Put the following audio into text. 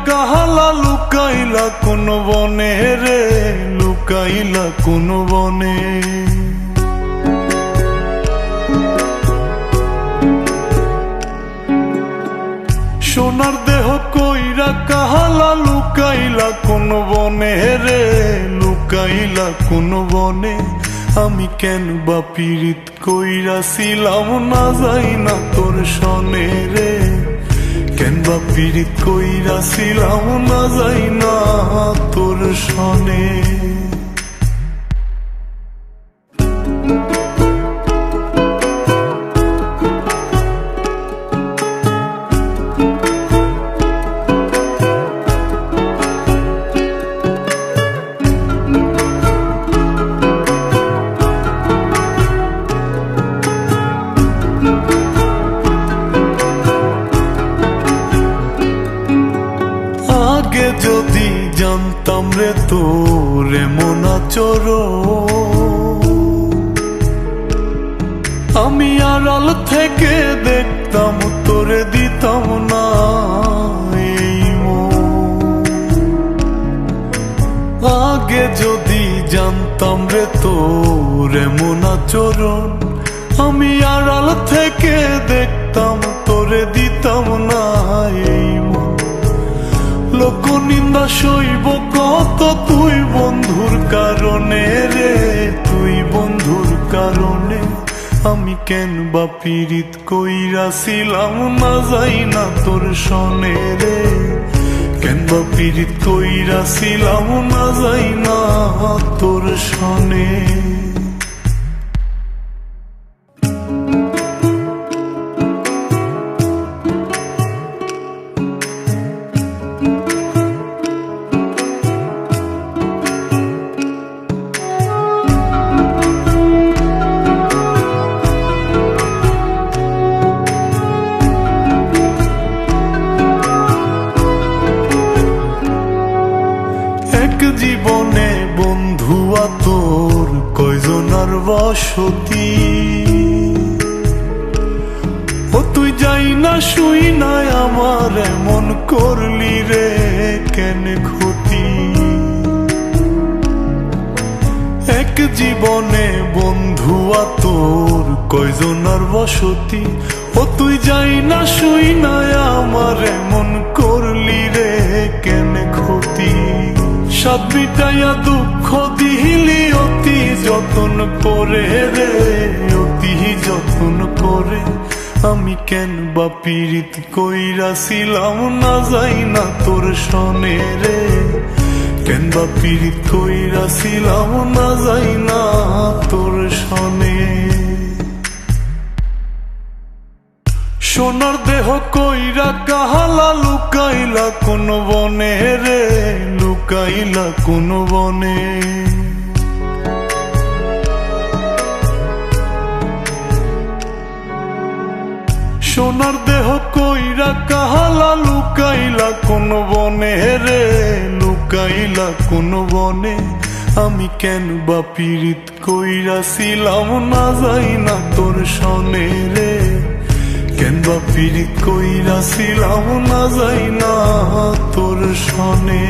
কাহালা লুকাইলা কোন বনে রে, লুকাইলা কোন বনে। সোনার দেহ কইরা কাহালা লুকাইলা কোন বনে রে, লুকাইলা কোন বনে। আমি কেন বা পীড়িত কইরাছিলাম না যাই না তোর সনে রে, কেন বা পীড়িত কইরাছিলাম না যাই না তোর সনে। আগে যদি জানতাম রে তোর এমন আচরণ, আমি আড়াল থেকে দেখতাম তোরে দিতাম না এই মন। আগে যদি জানতাম রে তোর এমন আচরণ, আমি আড়াল থেকে দেখতাম তোরে দিতাম না এই মন। লোক নিন্দা সইব কত তুই বন্ধুর কারণে রে, তুই বন্ধুর কারণে। আমি কেন বা পীড়িত কইরাছিলাম না যাই না তোর সনে রে, কেন বা পীড়িত কইরাছিলাম না যাই না তোর সনে। জীবনে বন্ধুয়া তোর কয়জনার বসতি, ও তুই যাই না শুই নাই আমার এমন করলি রে কেন ক্ষতি। এক জীবনে বন্ধুয়া তোর কয়জনার বসতি, ও তুই যাই না শুই নাই আমার এমন করলি রে কেন ক্ষতি। সাত মিটাইয়া দুঃখ দিলি অতি যতন করে রে, অতি যতন করে। আমি কেন বা পীড়িত কইরাছিলাম না যাই না তোর সনে রে, কেন বা পীড়িত কইরাছিলাম না যাই না তোর সনে। সোনার দেহ কইরা কাহালা লুকাইলা কোন বনে রে, লুকাইলা কোন বনে। সোনার দেহ কইরা কাহালা লুকাইলা কোন বনে রে, লুকাইলা কোন বনে। আমি কেন বা পীড়িত কইরাছিলাম না যাই না তোর সনে রে, কেন বা পীড়িত কইরাছিলাম না যাই না তোর সনে।